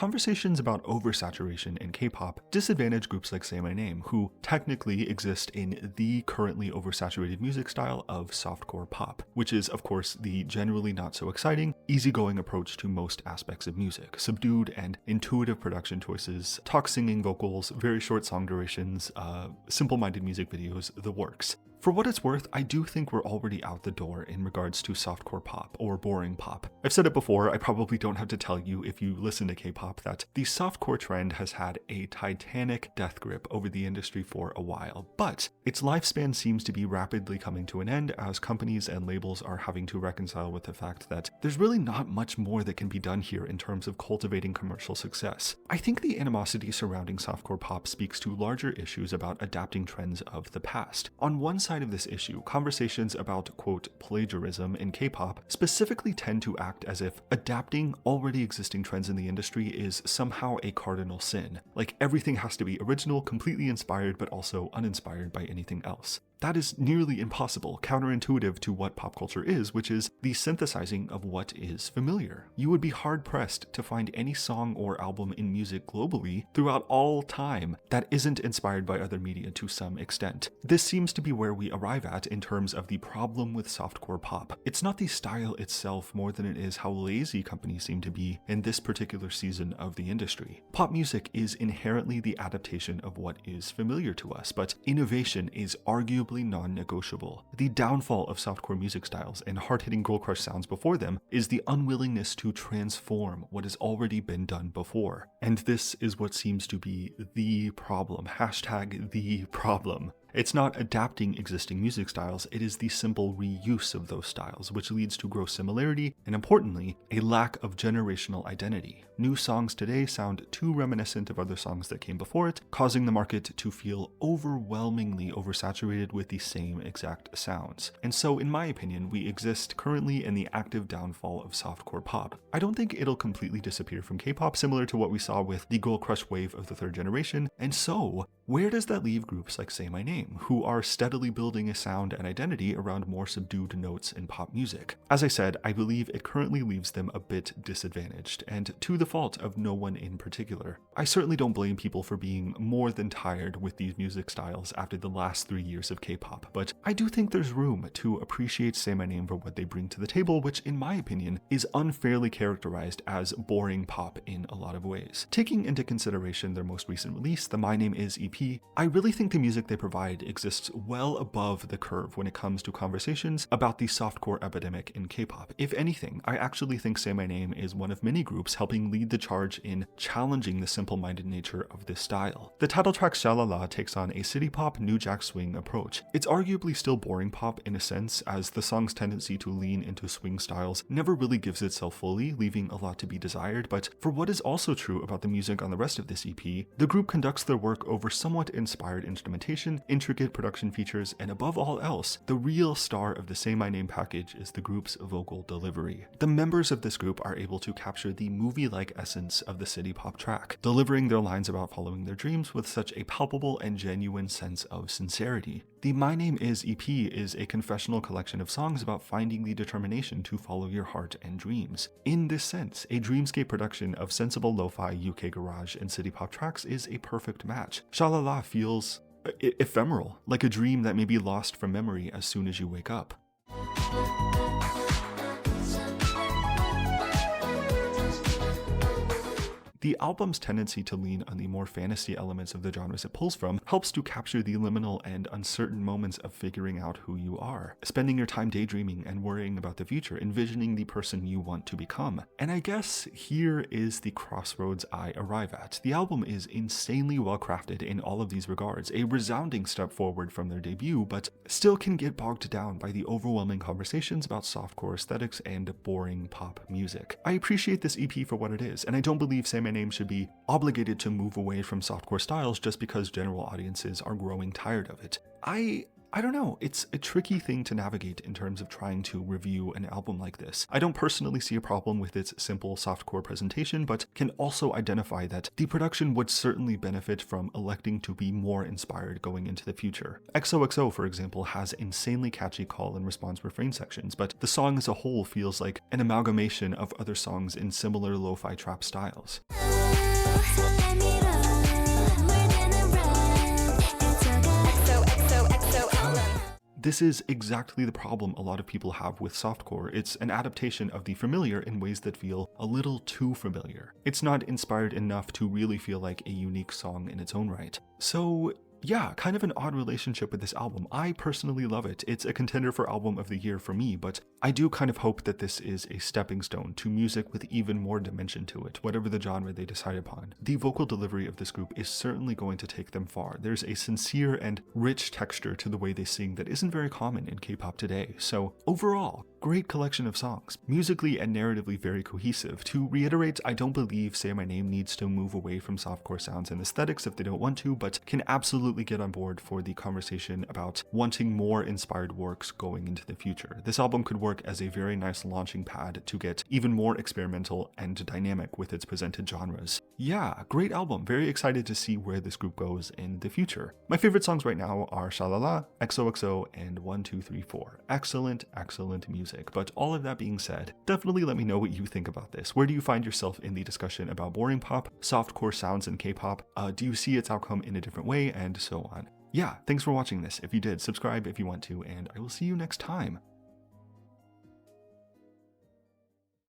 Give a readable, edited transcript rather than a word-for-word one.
conversations about oversaturation in K-pop disadvantage groups like Say My Name, who technically exist in the currently oversaturated music style of softcore pop, which is, of course, the generally not so exciting, easygoing approach to most aspects of music. Subdued and intuitive production choices, talk singing vocals, very short song durations, simple-minded music videos, the works. For what it's worth, I do think we're already out the door in regards to softcore pop or boring pop. I've said it before, I probably don't have to tell you if you listen to K-pop that the softcore trend has had a titanic death grip over the industry for a while, but its lifespan seems to be rapidly coming to an end as companies and labels are having to reconcile with the fact that there's really not much more that can be done here in terms of cultivating commercial success. I think the animosity surrounding softcore pop speaks to larger issues about adapting trends of the past. On one side of this issue, conversations about, quote, plagiarism in K-pop specifically tend to act as if adapting already existing trends in the industry is somehow a cardinal sin. Like everything has to be original, completely inspired, but also uninspired by anything else. That is nearly impossible, counterintuitive to what pop culture is, which is the synthesizing of what is familiar. You would be hard-pressed to find any song or album in music globally throughout all time that isn't inspired by other media to some extent. This seems to be where we arrive at in terms of the problem with softcore pop. It's not the style itself more than it is how lazy companies seem to be in this particular season of the industry. Pop music is inherently the adaptation of what is familiar to us, but innovation is arguably non-negotiable. The downfall of softcore music styles and hard-hitting girl crush sounds before them is the unwillingness to transform what has already been done before. And this is what seems to be the problem. Hashtag the problem. It's not adapting existing music styles, it is the simple reuse of those styles, which leads to gross similarity and, importantly, a lack of generational identity. New songs today sound too reminiscent of other songs that came before it, causing the market to feel overwhelmingly oversaturated with the same exact sounds. And so, in my opinion, we exist currently in the active downfall of softcore pop. I don't think it'll completely disappear from K-pop, similar to what we saw with the girl crush wave of the third generation, and so, where does that leave groups like Say My Name, who are steadily building a sound and identity around more subdued notes in pop music? As I said, I believe it currently leaves them a bit disadvantaged, and to the fault of no one in particular. I certainly don't blame people for being more than tired with these music styles after the last 3 years of K-pop, but I do think there's room to appreciate Say My Name for what they bring to the table, which in my opinion is unfairly characterized as boring pop in a lot of ways. Taking into consideration their most recent release, the My Name Is EP, I really think the music they provide exists well above the curve when it comes to conversations about the softcore epidemic in K-pop. If anything, I actually think Say My Name is one of many groups helping lead the charge in challenging the simple-minded nature of this style. The title track Shalala takes on a city pop new jack swing approach. It's arguably still boring pop in a sense, as the song's tendency to lean into swing styles never really gives itself fully, leaving a lot to be desired, but for what is also true about the music on the rest of this EP, the group conducts their work over somewhat inspired instrumentation, intricate production features, and above all else, the real star of the Say My Name package is the group's vocal delivery. The members of this group are able to capture the movie-like essence of the city pop track, delivering their lines about following their dreams with such a palpable and genuine sense of sincerity. The My Name Is EP is a confessional collection of songs about finding the determination to follow your heart and dreams. In this sense, a dreamscape production of sensible lo-fi UK garage and city pop tracks is a perfect match. Shalala feels ephemeral, like a dream that may be lost from memory as soon as you wake up. The album's tendency to lean on the more fantasy elements of the genres it pulls from helps to capture the liminal and uncertain moments of figuring out who you are, spending your time daydreaming and worrying about the future, envisioning the person you want to become. And I guess here is the crossroads I arrive at. The album is insanely well crafted in all of these regards, a resounding step forward from their debut, but still can get bogged down by the overwhelming conversations about softcore aesthetics and boring pop music. I appreciate this EP for what it is, and I don't believe Say My Name should be obligated to move away from softcore styles just because general audiences are growing tired of it. I I don't know, it's a tricky thing to navigate in terms of trying to review an album like this. I don't personally see a problem with its simple softcore presentation, but can also identify that the production would certainly benefit from electing to be more inspired going into the future. XOXO, for example, has insanely catchy call and response refrain sections, but the song as a whole feels like an amalgamation of other songs in similar lo-fi trap styles. This is exactly the problem a lot of people have with softcore. It's an adaptation of the familiar in ways that feel a little too familiar. It's not inspired enough to really feel like a unique song in its own right. So yeah, kind of an odd relationship with this album. I personally love it. It's a contender for album of the year for me, but I do kind of hope that this is a stepping stone to music with even more dimension to it, whatever the genre they decide upon. The vocal delivery of this group is certainly going to take them far. There's a sincere and rich texture to the way they sing that isn't very common in K-pop today. So overall, great collection of songs, musically and narratively very cohesive. To reiterate, I don't believe Say My Name needs to move away from softcore sounds and aesthetics if they don't want to, but can absolutely get on board for the conversation about wanting more inspired works going into the future. This album could work as a very nice launching pad to get even more experimental and dynamic with its presented genres. Yeah, great album. Very excited to see where this group goes in the future. My favorite songs right now are Shalala, XOXO, and 1234. Excellent, excellent music. But all of that being said, definitely let me know what you think about this. Where do you find yourself in the discussion about boring pop, softcore sounds in K-pop? Do you see its outcome in a different way, and so on? Yeah, thanks for watching this. If you did, subscribe if you want to, and I will see you next time.